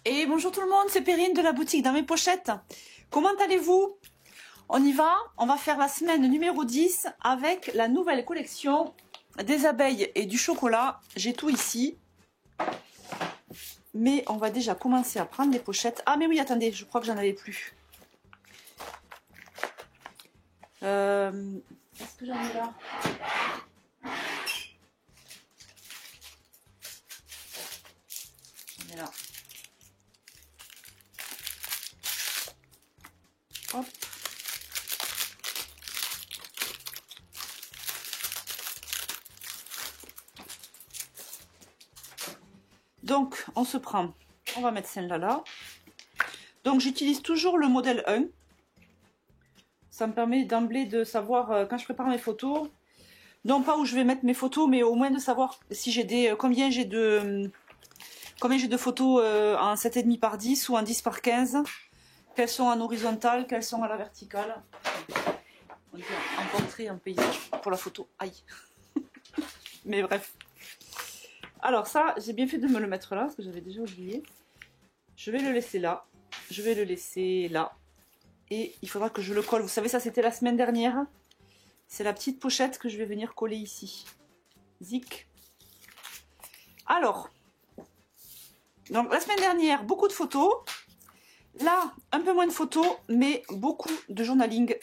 Et bonjour tout le monde, c'est Perrine de la boutique Dans mes pochettes. Comment allez-vous? On y va, on va faire la semaine numéro 10 avec la nouvelle collection des abeilles et du chocolat. J'ai tout ici. Mais on va déjà commencer à prendre les pochettes. Ah mais oui, attendez, je crois que j'en avais plus. Est-ce que j'en ai là? On est là. Hop. Donc, on se prend, on va mettre celle-là là. Donc, j'utilise toujours le modèle 1. Ça me permet d'emblée de savoir quand je prépare mes photos, non pas où je vais mettre mes photos, mais au moins de savoir si j'ai des combien j'ai de photos en 7,5 par 10 ou en 10 par 15. Quelles sont en horizontale, quelles sont à la verticale. On dit en portrait, en paysage pour la photo. Aïe. Mais bref. Alors ça, j'ai bien fait de me le mettre là, parce que j'avais déjà oublié. Je vais le laisser là. Je vais le laisser là. Et il faudra que je le colle. Vous savez, ça c'était la semaine dernière. C'est la petite pochette que je vais venir coller ici. Zic. Alors. Donc la semaine dernière, beaucoup de photos. Là, un peu moins de photos, mais beaucoup de journaling.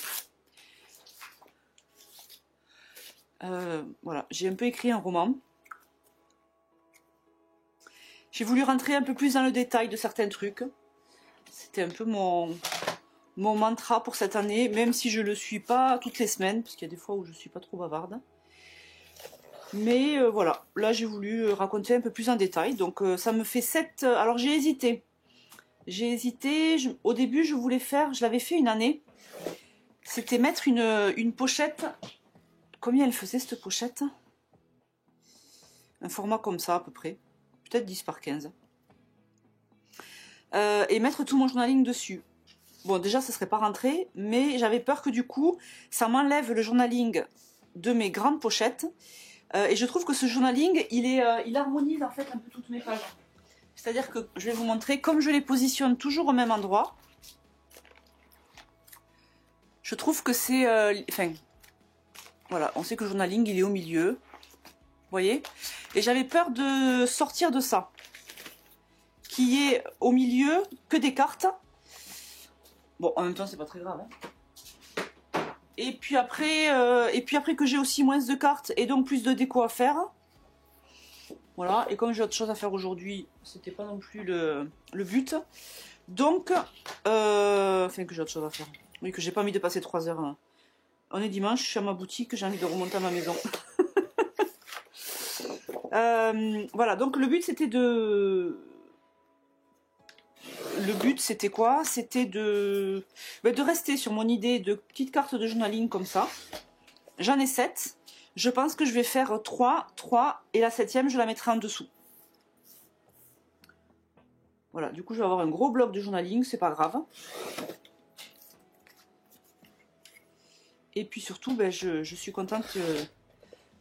Voilà, j'ai un peu écrit un roman. J'ai voulu rentrer un peu plus dans le détail de certains trucs. C'était un peu mon mantra pour cette année, même si je ne le suis pas toutes les semaines, parce qu'il y a des fois où je ne suis pas trop bavarde. Mais voilà, là j'ai voulu raconter un peu plus en détail. Donc ça me fait 7... Alors j'ai hésité. Au début je voulais faire, je l'avais fait une année. C'était mettre une pochette. Combien elle faisait cette pochette? Un format comme ça à peu près. Peut-être 10 par 15. Et mettre tout mon journaling dessus. Bon, déjà, ça serait pas rentré, mais j'avais peur que du coup, ça m'enlève le journaling de mes grandes pochettes. Et je trouve que ce journaling, il harmonise en fait un peu toutes mes pages. C'est-à-dire que je vais vous montrer, comme je les positionne toujours au même endroit, je trouve que c'est... enfin, voilà, on sait que le journaling, il est au milieu. Vous voyez? Et j'avais peur de sortir de ça. Qui est au milieu que des cartes. Bon, en même temps, c'est pas très grave. Hein. Et puis après que j'ai aussi moins de cartes et donc plus de déco à faire. Voilà, et comme j'ai autre chose à faire aujourd'hui, c'était pas non plus le but. Donc, enfin que j'ai autre chose à faire. Oui, que j'ai pas envie de passer 3 heures. Hein. On est dimanche, je suis à ma boutique, j'ai envie de remonter à ma maison. Voilà, donc le but c'était de... Le but c'était quoi? C'était de rester sur mon idée de petite carte de journaling comme ça. J'en ai 7. Je pense que je vais faire 3 et la 7e je la mettrai en dessous. Voilà, du coup je vais avoir un gros bloc de journaling, c'est pas grave. Et puis surtout, je suis contente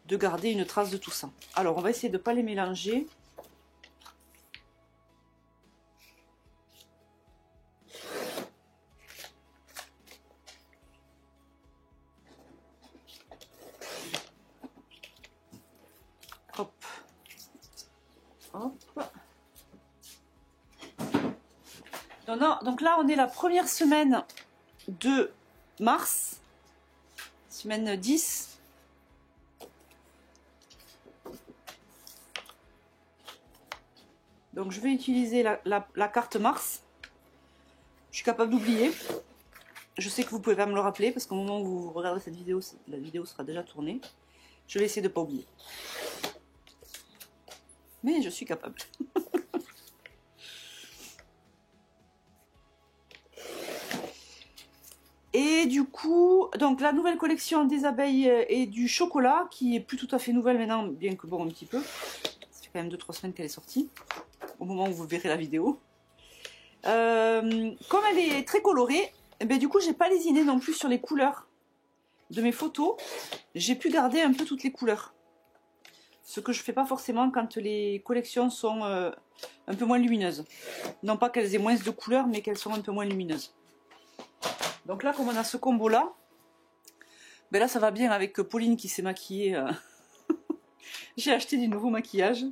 de garder une trace de tout ça. Alors on va essayer de ne pas les mélanger. Hop. Hop. Donc là, on est la première semaine de mars. Semaine 10. Donc je vais utiliser la carte Mars. Je suis capable d'oublier. Je sais que vous pouvez pas me le rappeler parce qu'au moment où vous regarderez cette vidéo, la vidéo sera déjà tournée. Je vais essayer de ne pas oublier. Mais je suis capable. Et du coup, donc la nouvelle collection des abeilles et du chocolat, qui est plus tout à fait nouvelle maintenant, bien que bon, un petit peu. Ça fait quand même 2-3 semaines qu'elle est sortie, au moment où vous verrez la vidéo. Comme elle est très colorée, du coup j'ai pas lésiné non plus sur les couleurs de mes photos. J'ai pu garder un peu toutes les couleurs. Ce que je fais pas forcément quand les collections sont un peu moins lumineuses. Non pas qu'elles aient moins de couleurs, mais qu'elles sont un peu moins lumineuses. Donc là, comme on a ce combo là, ben là ça va bien avec Pauline qui s'est maquillée. J'ai acheté du nouveau maquillage.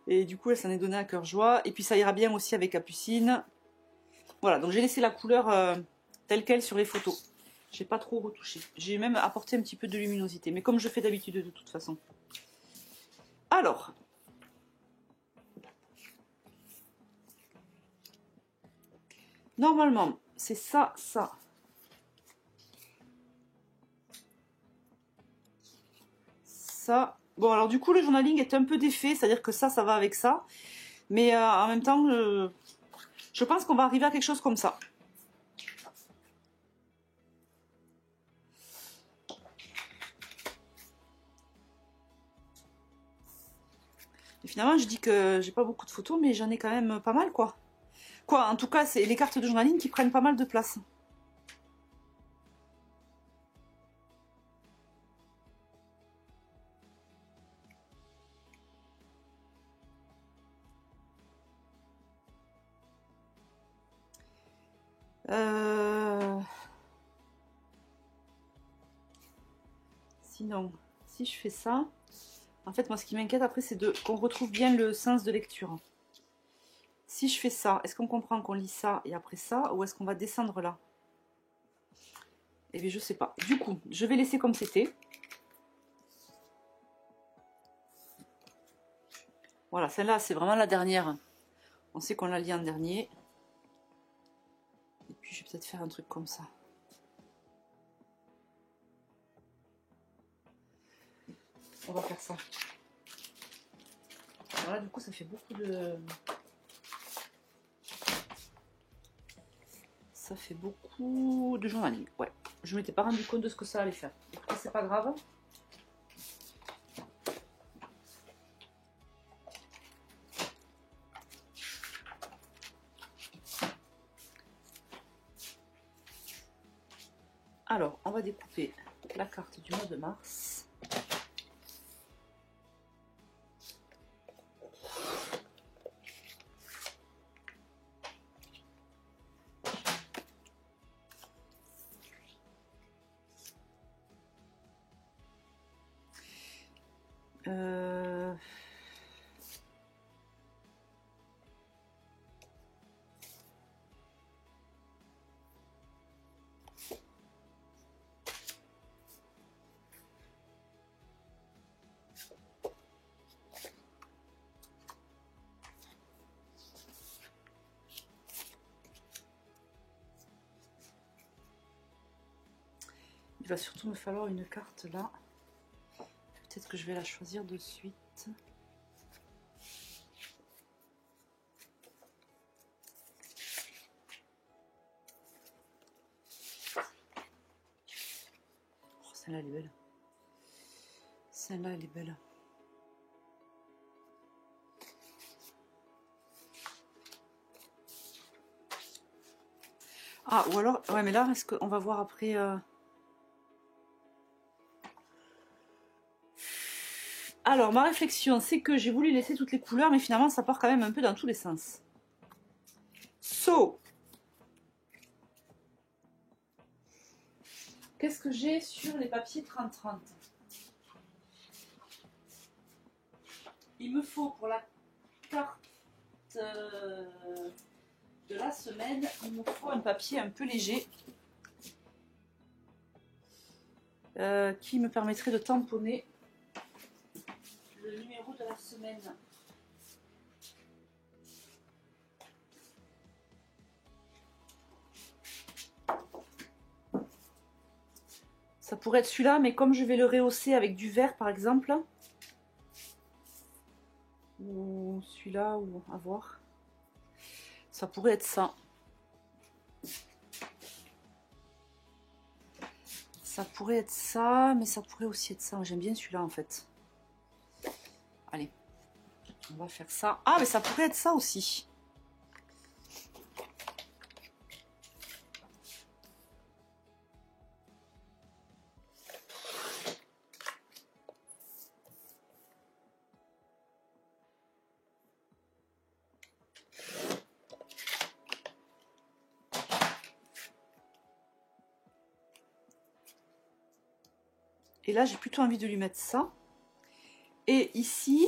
Et du coup, elle s'en est donné à cœur joie. Et puis ça ira bien aussi avec Capucine. Voilà, donc j'ai laissé la couleur telle qu'elle sur les photos. J'ai pas trop retouché. J'ai même apporté un petit peu de luminosité. Mais comme je fais d'habitude de toute façon. Alors. Normalement, c'est ça, ça. Ça. Bon, alors du coup, le journaling est un peu défait. C'est-à-dire que ça va avec ça. Mais en même temps, je pense qu'on va arriver à quelque chose comme ça. Et finalement, je dis que j'ai pas beaucoup de photos, mais j'en ai quand même pas mal, quoi. Quoi, en tout cas, c'est les cartes de journaling qui prennent pas mal de place. Sinon, si je fais ça, en fait, moi, ce qui m'inquiète après, c'est qu'on retrouve bien le sens de lecture. Si je fais ça, est-ce qu'on comprend qu'on lit ça et après ça, ou est-ce qu'on va descendre là? Eh bien, je sais pas. Du coup, je vais laisser comme c'était. Voilà, celle-là, c'est vraiment la dernière. On sait qu'on la lit en dernier. Et puis, je vais peut-être faire un truc comme ça. On va faire ça. Voilà, du coup, ça fait beaucoup de... Ça fait beaucoup de journaling. Ouais, je m'étais pas rendu compte de ce que ça allait faire. C'est pas grave. Alors, on va découper la carte du mois de mars. Il va surtout me falloir une carte là. Peut-être que je vais la choisir de suite. Oh, celle-là, elle est belle. Celle-là, elle est belle. Ah, ou alors... Ouais, mais là, est-ce qu'on va voir après... Alors, ma réflexion, c'est que j'ai voulu laisser toutes les couleurs, mais finalement, ça part quand même un peu dans tous les sens. So, qu'est-ce que j'ai sur les papiers 30-30? Il me faut pour la carte de la semaine, il me faut un papier un peu léger qui me permettrait de tamponner le numéro de la semaine. Ça pourrait être celui-là, mais comme je vais le rehausser avec du vert par exemple, ou celui-là, ou à voir, ça pourrait être ça. Ça pourrait être ça, mais ça pourrait aussi être ça. J'aime bien celui-là en fait. Allez, on va faire ça. Ah, mais ça pourrait être ça aussi. Et là, j'ai plutôt envie de lui mettre ça. Et ici,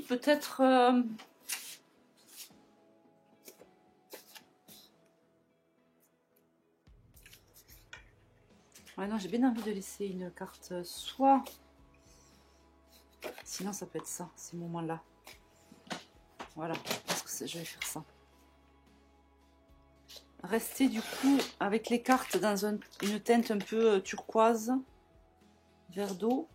peut-être... Ouais, non, j'ai bien envie de laisser une carte soit... Sinon, ça peut être ça, ces moments-là. Voilà, je pense que je vais faire ça. Rester du coup avec les cartes dans une teinte un peu turquoise, vert d'eau.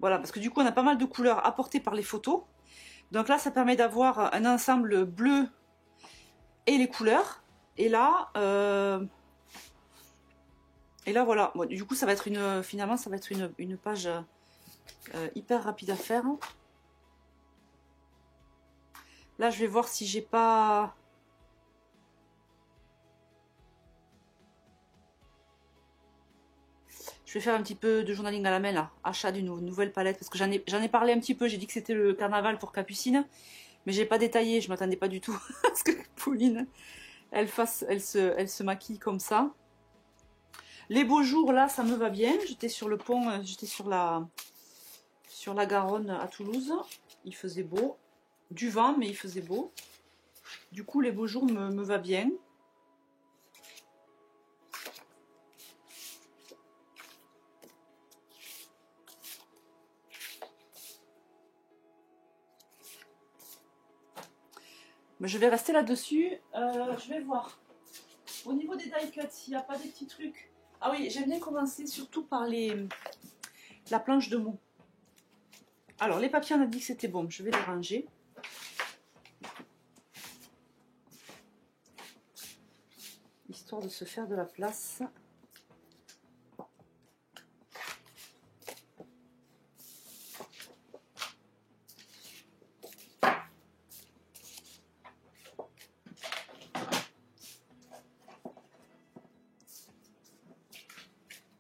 Voilà, parce que du coup, on a pas mal de couleurs apportées par les photos. Donc là, ça permet d'avoir un ensemble bleu et les couleurs. Et là, voilà. Bon, du coup, ça va être finalement, ça va être une page hyper rapide à faire. Là, je vais voir si j'ai pas... Je vais faire un petit peu de journaling à la main là, achat d'une nouvelle palette, parce que j'en ai parlé un petit peu, j'ai dit que c'était le carnaval pour Capucine, mais j'ai pas détaillé, je m'attendais pas du tout à ce que Pauline, elle se maquille comme ça. Les beaux jours là, ça me va bien, j'étais sur le pont, j'étais sur la Garonne à Toulouse, il faisait beau, du vent mais il faisait beau, du coup les beaux jours me va bien. Mais je vais rester là-dessus. Je vais voir. Au niveau des die cuts, il n'y a pas des petits trucs. Ah oui, j'aime bien commencer surtout par la planche de mots. Alors, les papiers, on a dit que c'était bon. Je vais les ranger. Histoire de se faire de la place.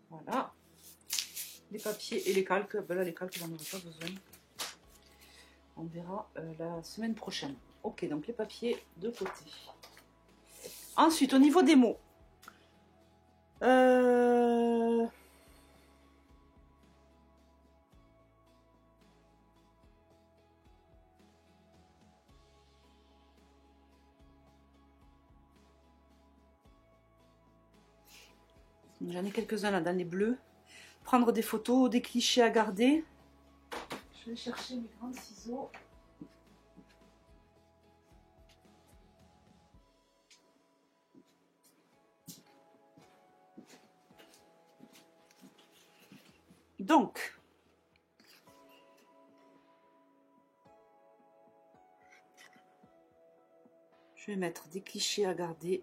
Voilà. Les papiers et les calques. Ben là, les calques, on n'en aura pas besoin. On verra la semaine prochaine. Ok, donc les papiers de côté. Ensuite, au niveau des mots. J'en ai quelques-uns là dans les bleus. Prendre des photos, des clichés à garder. Je vais chercher mes grands ciseaux. Donc, je vais mettre des clichés à garder.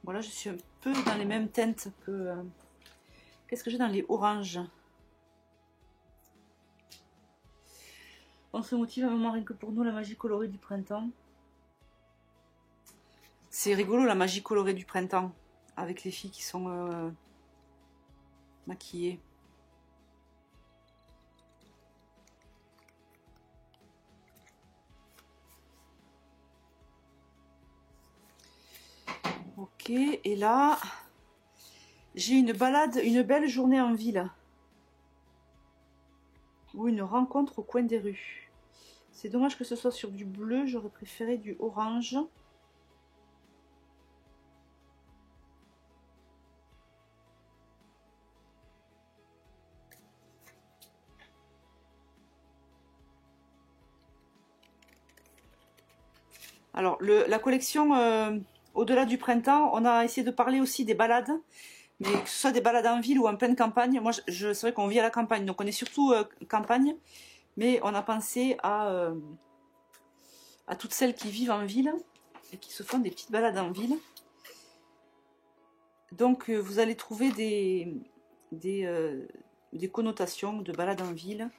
Voilà, je suis un peu dans les mêmes teintes que... Qu'est-ce que j'ai dans les oranges? On se motive à un moment rien que pour nous, la magie colorée du printemps. C'est rigolo, la magie colorée du printemps, avec les filles qui sont maquillées. Ok, et là, j'ai une balade, une belle journée en ville. Ou une rencontre au coin des rues. C'est dommage que ce soit sur du bleu, j'aurais préféré du orange. Alors, la collection au-delà du printemps, on a essayé de parler aussi des balades, mais que ce soit des balades en ville ou en pleine campagne. Moi, c'est vrai qu'on vit à la campagne, donc on est surtout campagne. Mais on a pensé à toutes celles qui vivent en ville et qui se font des petites balades en ville. Donc vous allez trouver des connotations de balade en ville.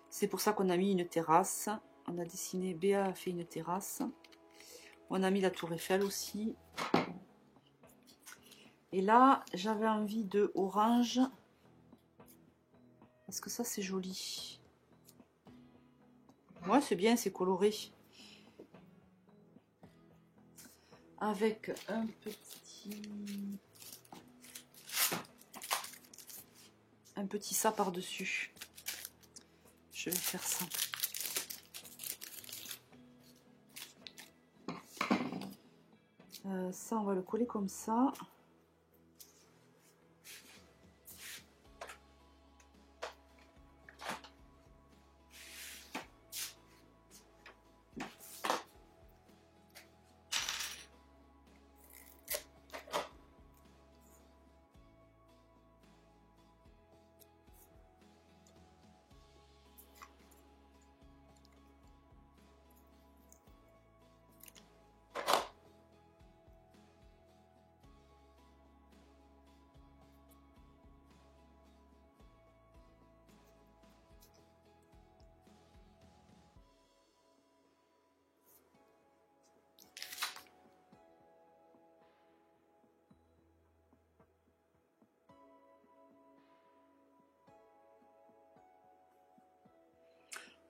C'est pour ça qu'on a mis une terrasse. On a dessiné, Béa a fait une terrasse. On a mis la tour Eiffel aussi. Et là, j'avais envie de orange. Parce que ça, c'est joli. Ouais, c'est bien, c'est coloré. Avec un petit ça par-dessus. Je vais faire ça. Ça, on va le coller comme ça.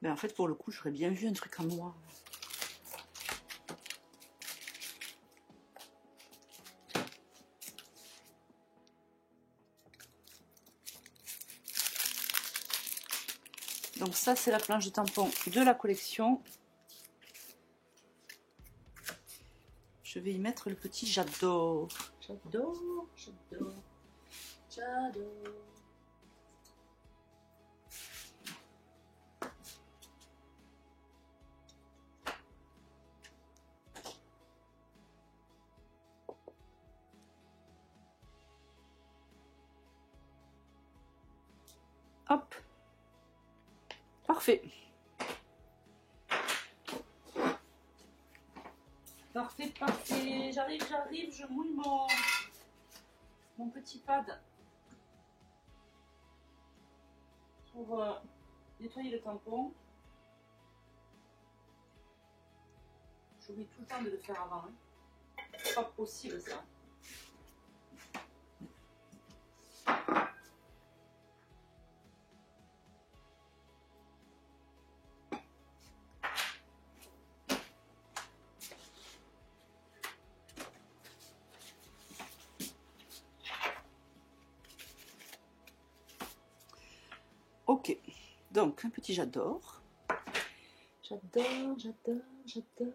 Mais en fait, pour le coup, j'aurais bien vu un truc en noir. Donc ça, c'est la planche de tampon de la collection. Je vais y mettre le petit j'adore. J'adore, j'adore, j'adore. Hop. Parfait. Parfait, parfait. J'arrive, je mouille mon petit pad pour nettoyer le tampon. J'oublie tout le temps de le faire avant. Hein. C'est pas possible ça. Ok, donc un petit j'adore. J'adore, j'adore, j'adore.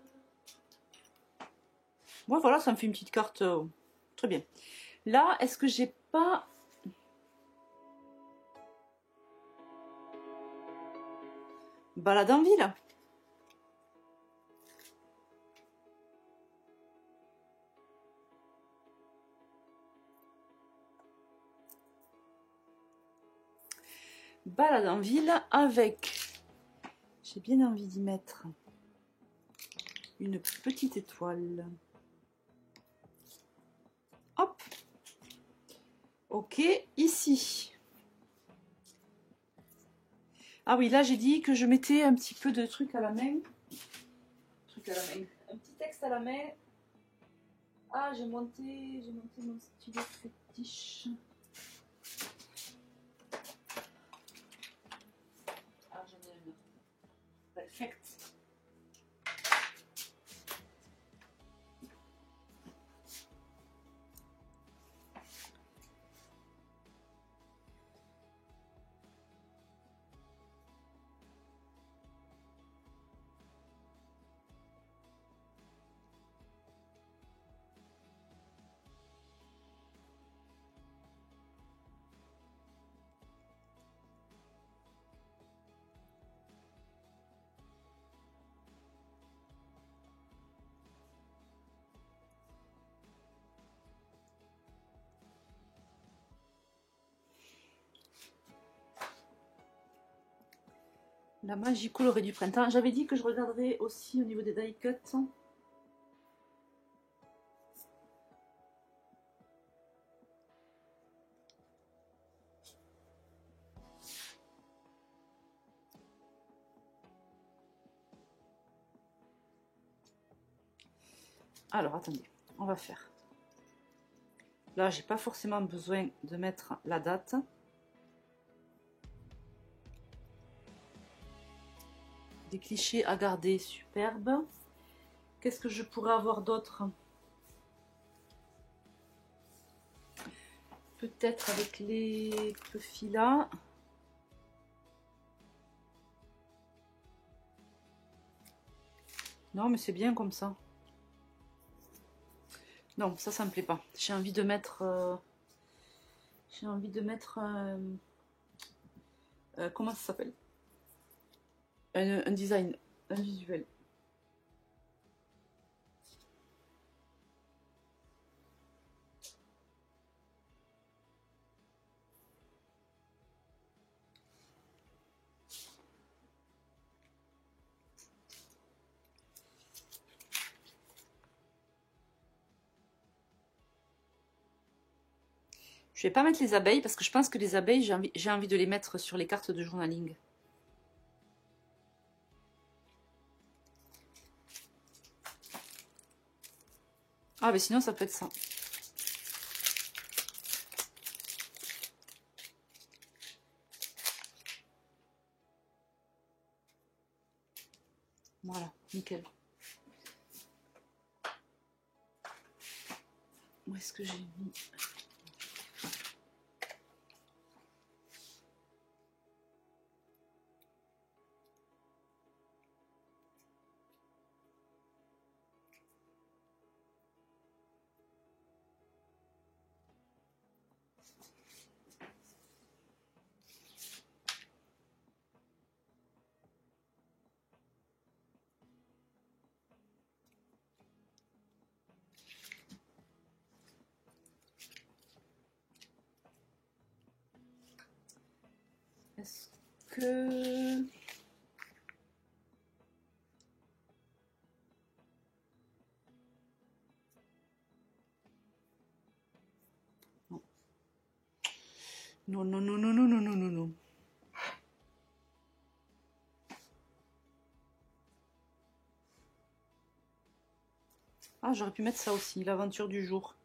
Bon, voilà, ça me fait une petite carte. Très bien. Là, est-ce que j'ai pas... balade en ville? Balade en ville avec... J'ai bien envie d'y mettre une petite étoile. Hop. Ok, ici. Ah oui, là j'ai dit que je mettais un petit peu de truc à la main. Un petit texte à la main. Ah, j'ai monté mon stylo fétiche. Ah, j'en ai une. Perfect. La magie colorée du printemps. J'avais dit que je regarderais aussi au niveau des die cuts. Alors, attendez, on va faire. Là, j'ai pas forcément besoin de mettre la date. Des clichés à garder, superbe. Qu'est-ce que je pourrais avoir d'autre? Peut-être avec les puffy là. Non, mais c'est bien comme ça. Non, ça me plaît pas. J'ai envie de mettre... j'ai envie de mettre... comment ça s'appelle? Un design, un visuel. Je vais pas mettre les abeilles parce que je pense que les abeilles, j'ai envie de les mettre sur les cartes de journaling. Ah, mais sinon, ça peut être ça. Voilà, nickel. Où est-ce que j'ai mis? Est-ce que... Non, non, non, non, non, non, non, non, non. Ah, j'aurais pu mettre ça aussi, l'aventure du jour.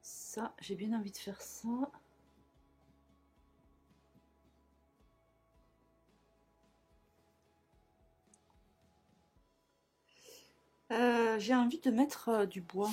Ça, j'ai bien envie de faire ça. J'ai envie de mettre du bois.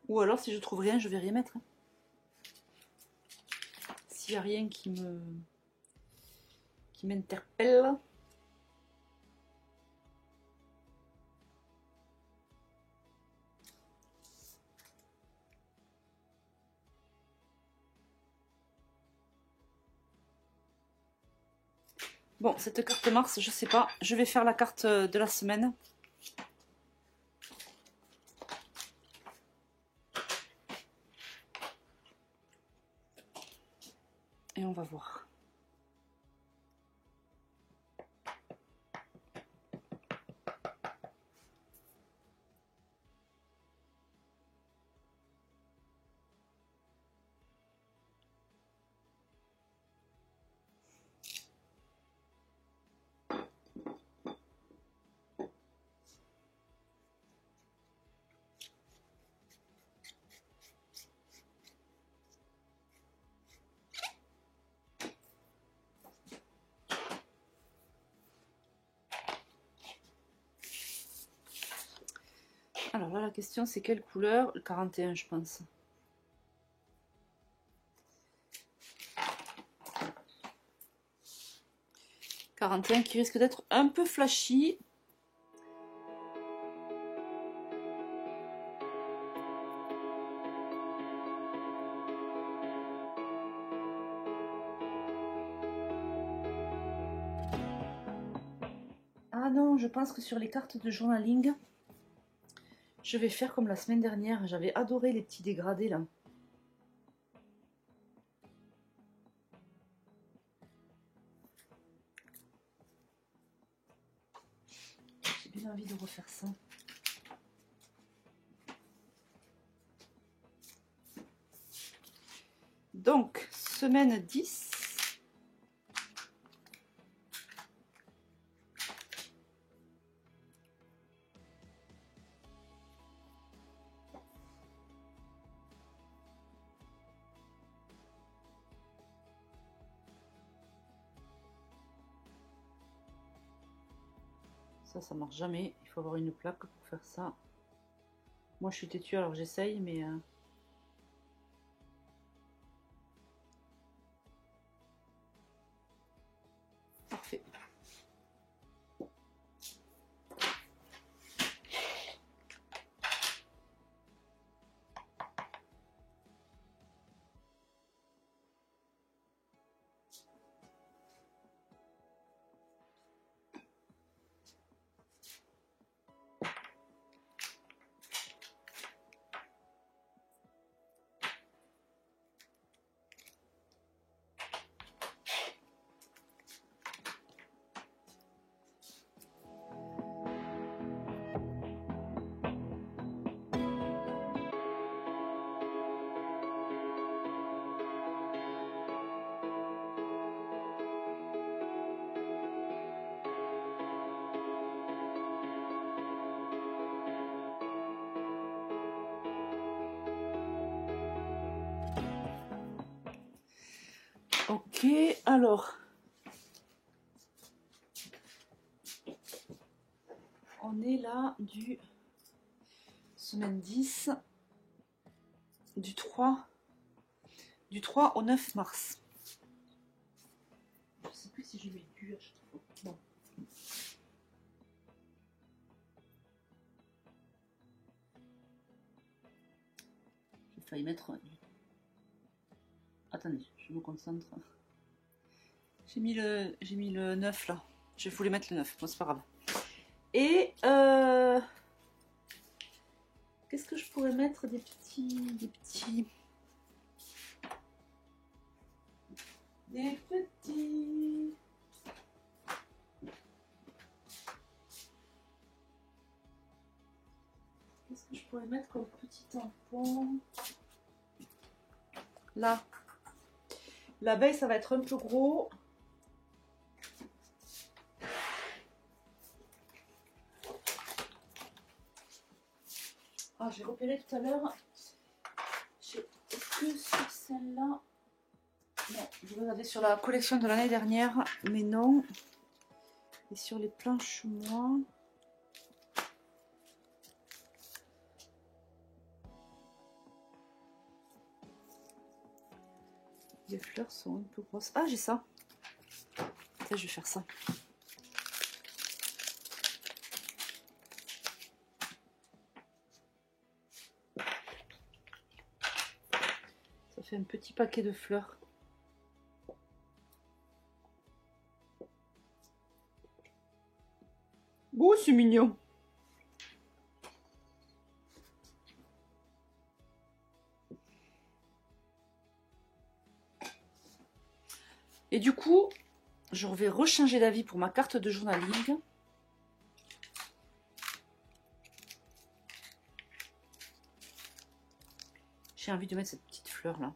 Ou alors, si je trouve rien, je vais rien mettre. S'il n'y a rien qui m'interpelle. Bon, cette carte Mars, je sais pas. Je vais faire la carte de la semaine. Et on va voir. Alors là, la question, c'est quelle couleur? Le 41, je pense. « 41 qui risque d'être un peu flashy. » Ah non, je pense que sur les cartes de journaling, je vais faire comme la semaine dernière. J'avais adoré les petits dégradés là. J'ai bien envie de refaire ça. Donc, semaine 10. Ça marche jamais. Il faut avoir une plaque pour faire ça. Moi, je suis têtue, alors j'essaye, mais... Parfait. Ok, alors... On est là du... Semaine 10... Du 3 au 9 mars. Je sais plus si je l'ai dû à chaque fois. Bon. J'ai failli mettre... Attendez, je me concentre. J'ai mis le 9 là. Je voulais mettre le 9, bon c'est pas grave. Et qu'est-ce que je pourrais mettre? Des petits... Qu'est-ce que je pourrais mettre comme petit tampon? Là. L'abeille, ça va être un peu gros. Ah, j'ai repéré tout à l'heure. Est-ce que sur celle-là... Non, je regardais sur la collection de l'année dernière, mais non. Et sur les planches, moi... Les fleurs sont un peu grosses. Ah, j'ai ça. Ça, je vais faire ça. Ça fait un petit paquet de fleurs. Oh, c'est mignon. Et du coup, je vais rechanger d'avis pour ma carte de journaling. J'ai envie de mettre cette petite fleur là.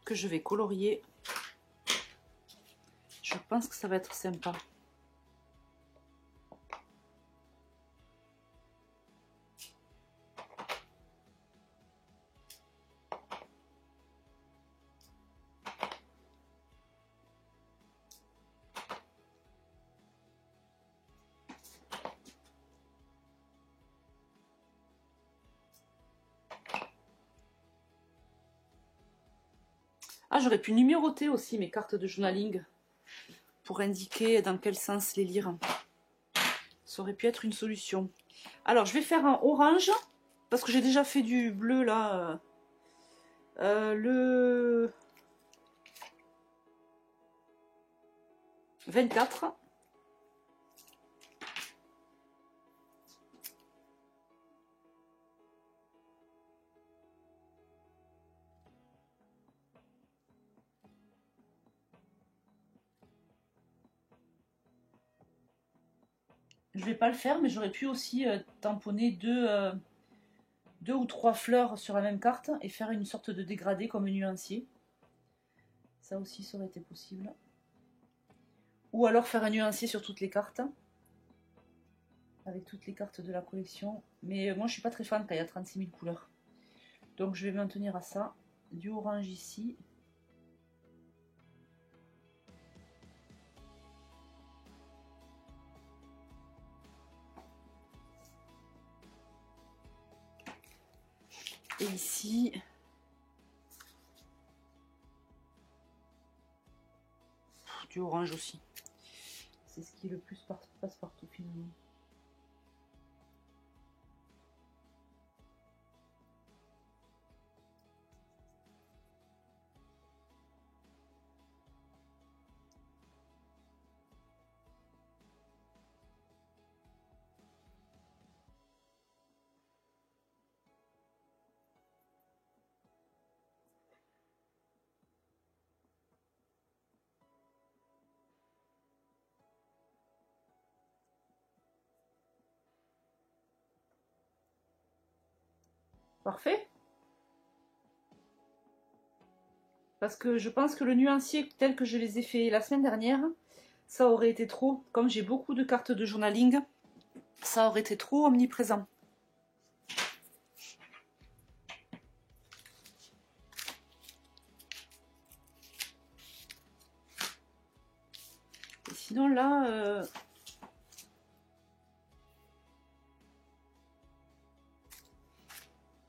Que je vais colorier. Je pense que ça va être sympa. Ah, j'aurais pu numéroter aussi mes cartes de journaling pour indiquer dans quel sens les lire. Ça aurait pu être une solution. Alors, je vais faire un orange, parce que j'ai déjà fait du bleu, là. Le 24. Je vais pas le faire, mais j'aurais pu aussi tamponner deux ou trois fleurs sur la même carte et faire une sorte de dégradé comme un nuancier. Ça aussi, ça aurait été possible. Ou alors faire un nuancier sur toutes les cartes. Avec toutes les cartes de la collection. Mais moi, je suis pas très fan quand il y a 36 000 couleurs. Donc, je vais m'en tenir à ça. Du orange ici. Et ici, du orange aussi. C'est ce qui est le plus passe-partout finalement. Parfait. Parce que je pense que le nuancier tel que je les ai fait la semaine dernière, ça aurait été trop. Comme j'ai beaucoup de cartes de journaling, ça aurait été trop omniprésent. Et sinon là...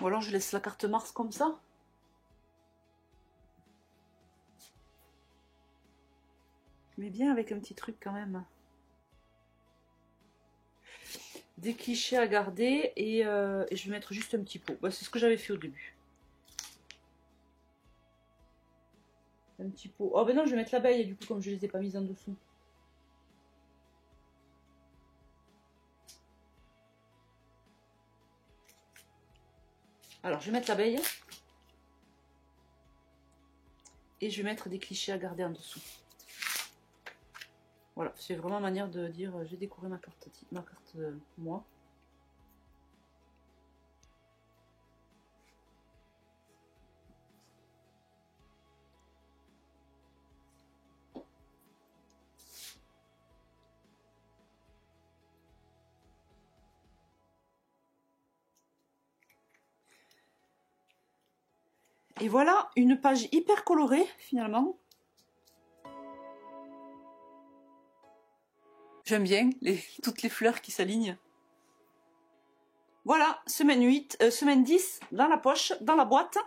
Ou alors je laisse la carte Mars comme ça. Mais bien avec un petit truc quand même. Des clichés à garder et je vais mettre juste un petit pot. Bah, c'est ce que j'avais fait au début. Un petit pot. Oh ben non, je vais mettre l'abeille du coup comme je les ai pas mises en dessous. Alors je vais mettre l'abeille. Et je vais mettre des clichés à garder en dessous. Voilà, c'est vraiment ma manière de dire j'ai décoré ma carte moi. Et voilà, une page hyper colorée finalement. J'aime bien toutes les fleurs qui s'alignent. Voilà, semaine 8, semaine 10 dans la poche, dans la boîte.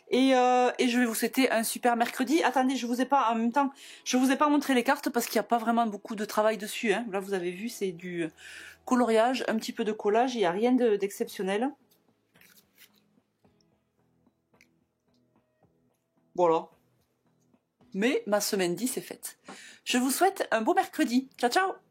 Et je vais vous souhaiter un super mercredi. Attendez, je vous ai pas en même temps, je vous ai pas montré les cartes parce qu'il n'y a pas vraiment beaucoup de travail dessus. Hein. Là, vous avez vu, c'est du coloriage, un petit peu de collage, il n'y a rien d'exceptionnel. Voilà. Mais ma semaine 10 est faite. Je vous souhaite un beau mercredi. Ciao, ciao!